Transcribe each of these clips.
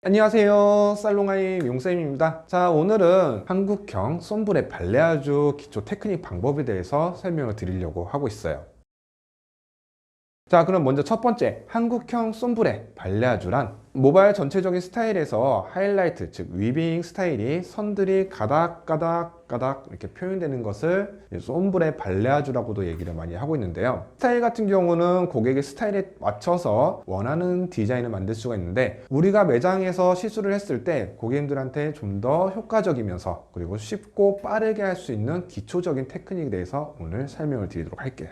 안녕하세요, 살롱아이 용쌤입니다. 자, 오늘은 한국형 솜브레 발레아주 기초 테크닉 방법에 대해서 설명을 드리려고 하고 있어요. 자, 그럼 먼저 첫 번째, 한국형 솜브레 발레아주란 모발 전체적인 스타일에서 하이라이트, 즉 위빙 스타일이 선들이 가닥가닥가닥 이렇게 표현되는 것을 솜브레 발레아주라고도 얘기를 많이 하고 있는데요. 스타일 같은 경우는 고객의 스타일에 맞춰서 원하는 디자인을 만들 수가 있는데, 우리가 매장에서 시술을 했을 때 고객님들한테 좀 더 효과적이면서 그리고 쉽고 빠르게 할 수 있는 기초적인 테크닉에 대해서 오늘 설명을 드리도록 할게요.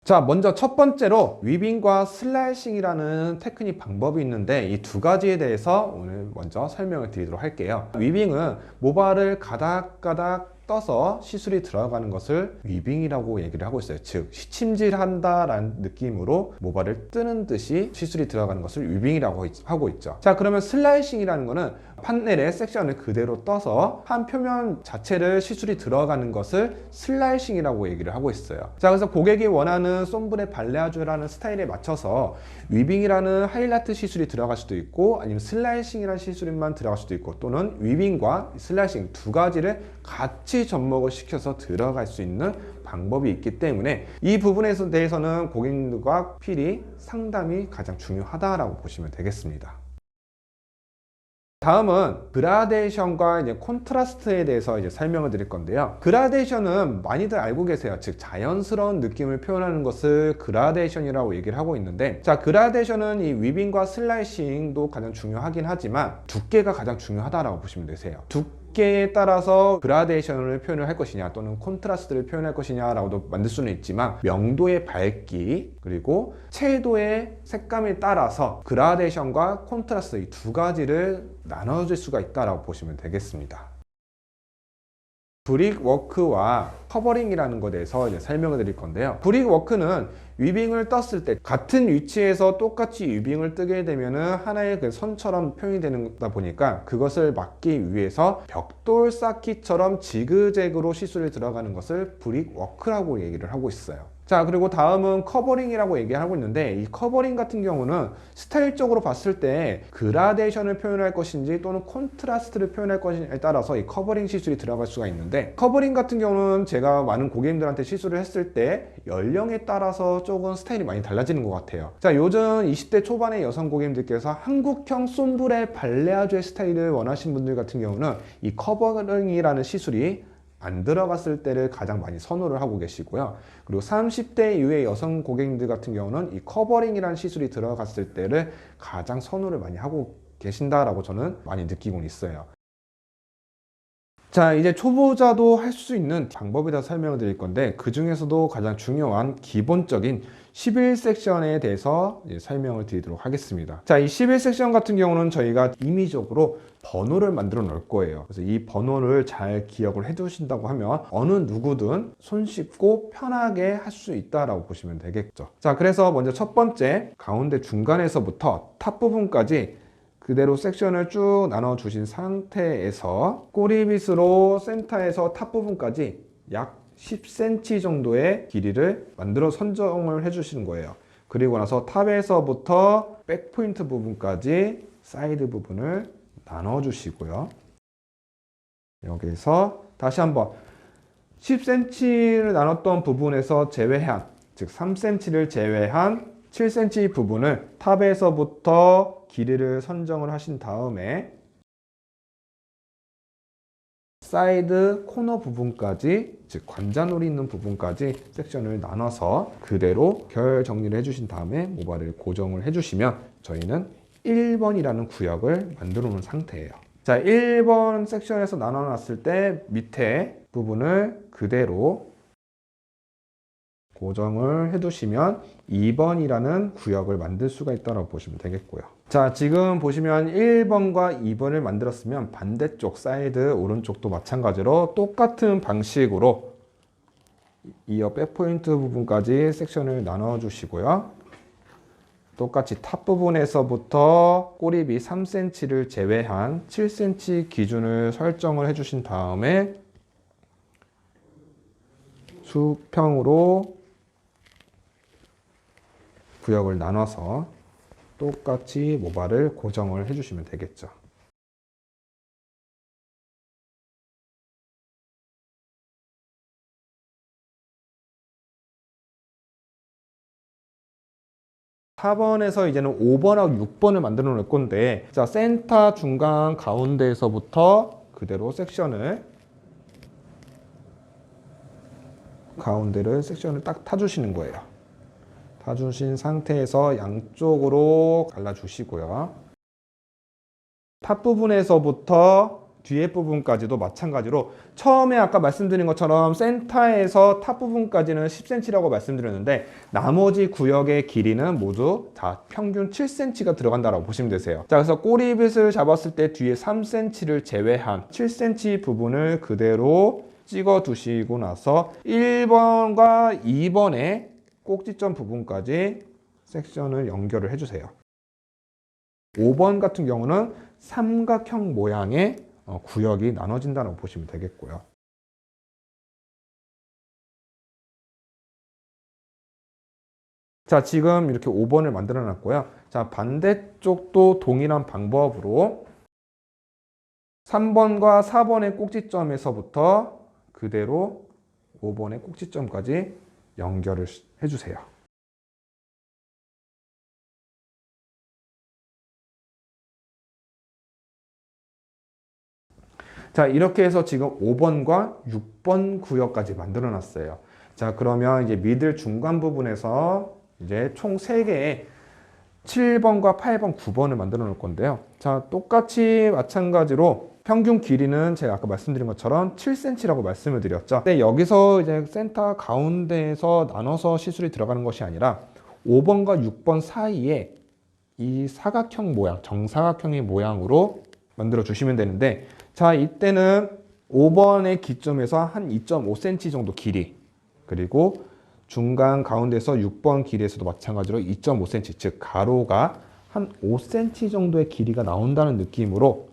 자, 먼저 첫 번째로 위빙과 슬라이싱이라는 테크닉 방법이 있는데, 이 두 가지에 대해서 오늘 먼저 설명을 드리도록 할게요. 위빙은 모발을 가닥가닥 떠서 시술이 들어가는 것을 위빙이라고 얘기를 하고 있어요. 즉, 시침질한다라는 느낌으로 모발을 뜨는 듯이 시술이 들어가는 것을 위빙이라고 하고 있죠. 자, 그러면 슬라이싱이라는 거는 판넬의 섹션을 그대로 떠서 한 표면 자체를 시술이 들어가는 것을 슬라이싱이라고 얘기를 하고 있어요. 자, 그래서 고객이 원하는 솜브레 발레아주라는 스타일에 맞춰서 위빙이라는 하이라이트 시술이 들어갈 수도 있고, 아니면 슬라이싱이라는 시술만 들어갈 수도 있고, 또는 위빙과 슬라이싱 두 가지를 같이 접목을 시켜서 들어갈 수 있는 방법이 있기 때문에 이 부분에 대해서는 고객님들과 필히 상담이 가장 중요하다라고 보시면 되겠습니다. 다음은 그라데이션과 이제 콘트라스트에 대해서 이제 설명을 드릴 건데요. 그라데이션은 많이들 알고 계세요. 즉, 자연스러운 느낌을 표현하는 것을 그라데이션이라고 얘기를 하고 있는데, 자, 그라데이션은 이 위빙과 슬라이싱도 가장 중요하긴 하지만 두께가 가장 중요하다라고 보시면 되세요. 두께에 따라서 그라데이션을 표현을 할 것이냐 또는 콘트라스트를 표현할 것이냐라고도 만들 수는 있지만, 명도의 밝기 그리고 채도의 색감에 따라서 그라데이션과 콘트라스트 이 두 가지를 나눠줄 수가 있다고 보시면 되겠습니다. 브릭워크와 커버링이라는 것에 대해서 이제 설명을 드릴 건데요. 브릭워크는 위빙을 떴을 때 같은 위치에서 똑같이 위빙을 뜨게 되면은 하나의 그 선처럼 표현이 되다 보니까, 그것을 막기 위해서 벽돌 쌓기처럼 지그재그로 시술이 들어가는 것을 브릭워크라고 얘기를 하고 있어요. 자, 그리고 다음은 커버링이라고 얘기하고 있는데, 이 커버링 같은 경우는 스타일적으로 봤을 때 그라데이션을 표현할 것인지 또는 콘트라스트를 표현할 것인지에 따라서 이 커버링 시술이 들어갈 수가 있는데, 커버링 같은 경우는 제가 많은 고객님들한테 시술을 했을 때 연령에 따라서 조금 스타일이 많이 달라지는 것 같아요. 자, 요즘 20대 초반의 여성 고객님들께서 한국형 솜브레 발레아주의 스타일을 원하시는 분들 같은 경우는 이 커버링이라는 시술이 안 들어갔을 때를 가장 많이 선호를 하고 계시고요. 그리고 30대 이후의 여성 고객님들 같은 경우는 이 커버링이라는 시술이 들어갔을 때를 가장 선호를 많이 하고 계신다라고 저는 많이 느끼고 있어요. 자, 이제 초보자도 할 수 있는 방법에 대해서 설명을 드릴 건데, 그 중에서도 가장 중요한 기본적인 11섹션에 대해서 설명을 드리도록 하겠습니다. 자, 이 11섹션 같은 경우는 저희가 임의적으로 번호를 만들어 놓을 거예요. 그래서 이 번호를 잘 기억을 해 두신다고 하면 어느 누구든 손쉽고 편하게 할 수 있다라고 보시면 되겠죠. 자, 그래서 먼저 첫 번째, 가운데 중간에서부터 탑 부분까지 그대로 섹션을 쭉 나눠 주신 상태에서 꼬리빗으로 센터에서 탑 부분까지 약 10cm 정도의 길이를 만들어 선정을 해 주시는 거예요. 그리고 나서 탑에서부터 백포인트 부분까지 사이드 부분을 나눠 주시고요. 여기서 다시 한번 10cm를 나눴던 부분에서 제외한, 즉 3cm를 제외한 7cm 부분을 탑에서부터 길이를 선정을 하신 다음에 사이드 코너 부분까지, 즉 관자놀이 있는 부분까지 섹션을 나눠서 그대로 결 정리를 해주신 다음에 모발을 고정을 해주시면 저희는 1번이라는 구역을 만들어 놓은 상태예요. 자, 1번 섹션에서 나눠놨을 때 밑에 부분을 그대로 고정을 해두시면 2번이라는 구역을 만들 수가 있다고 보시면 되겠고요. 자, 지금 보시면 1번과 2번을 만들었으면 반대쪽 사이드 오른쪽도 마찬가지로 똑같은 방식으로 이어 백포인트 부분까지 섹션을 나눠 주시고요. 똑같이 탑 부분에서부터 꼬리비 3cm를 제외한 7cm 기준을 설정을 해주신 다음에 수평으로 구역을 나눠서 똑같이 모발을 고정을 해주시면 되겠죠. (4번에서) 이제는 (5번하고) (6번을) 만들어 놓을 건데, 자, 센터 중간 가운데에서부터 그대로 섹션을 딱 타주시는 거예요. 타주신 상태에서 양쪽으로 갈라주시고요. 탑 부분에서부터 뒤에 부분까지도 마찬가지로 처음에 아까 말씀드린 것처럼 센터에서 탑 부분까지는 10cm라고 말씀드렸는데, 나머지 구역의 길이는 모두 다 평균 7cm가 들어간다고 보시면 되세요. 자, 그래서 꼬리빗을 잡았을 때 뒤에 3cm를 제외한 7cm 부분을 그대로 찍어 두시고 나서 1번과 2번의 꼭지점 부분까지 섹션을 연결을 해주세요. 5번 같은 경우는 삼각형 모양의 구역이 나눠진다고 보시면 되겠고요. 자, 지금 이렇게 5번을 만들어 놨고요. 자, 반대쪽도 동일한 방법으로 3번과 4번의 꼭지점에서부터 그대로 5번의 꼭지점까지 연결을 해주세요. 자, 이렇게 해서 지금 5번과 6번 구역까지 만들어 놨어요. 자, 그러면 이제 미들 중간 부분에서 이제 총 3개의 7번과 8번, 9번을 만들어 놓을 건데요. 자, 똑같이 마찬가지로 평균 길이는 제가 아까 말씀드린 것처럼 7cm라고 말씀을 드렸죠. 근데 여기서 이제 센터 가운데에서 나눠서 시술이 들어가는 것이 아니라 5번과 6번 사이에 이 사각형 모양, 정사각형의 모양으로 만들어 주시면 되는데, 자, 이때는 5번의 기점에서 한 2.5cm 정도 길이, 그리고 중간 가운데서 6번 길이에서도 마찬가지로 2.5cm, 즉 가로가 한 5cm 정도의 길이가 나온다는 느낌으로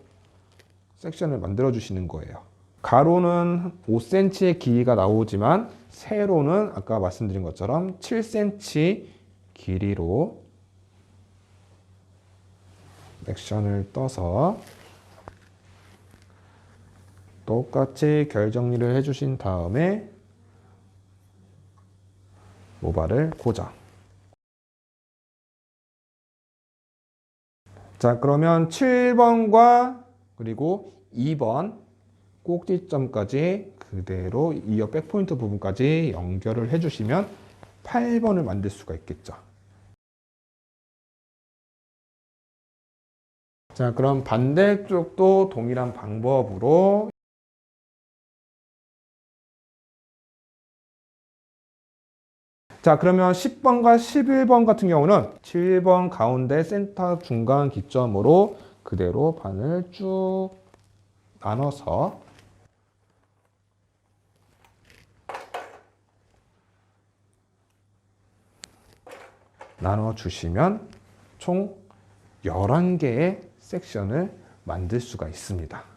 섹션을 만들어 주시는 거예요. 가로는 5cm의 길이가 나오지만 세로는 아까 말씀드린 것처럼 7cm 길이로 섹션을 떠서 똑같이 결 정리를 해주신 다음에 모발을 고정. 자, 그러면 7번과 그리고 2번 꼭지점까지 그대로 이어 백포인트 부분까지 연결을 해주시면 8번을 만들 수가 있겠죠. 자, 그럼 반대쪽도 동일한 방법으로 자, 그러면 10번과 11번 같은 경우는 7번 가운데 센터 중간 기점으로 그대로 반을 쭉 나눠서 나눠주시면 총 11개의 섹션을 만들 수가 있습니다.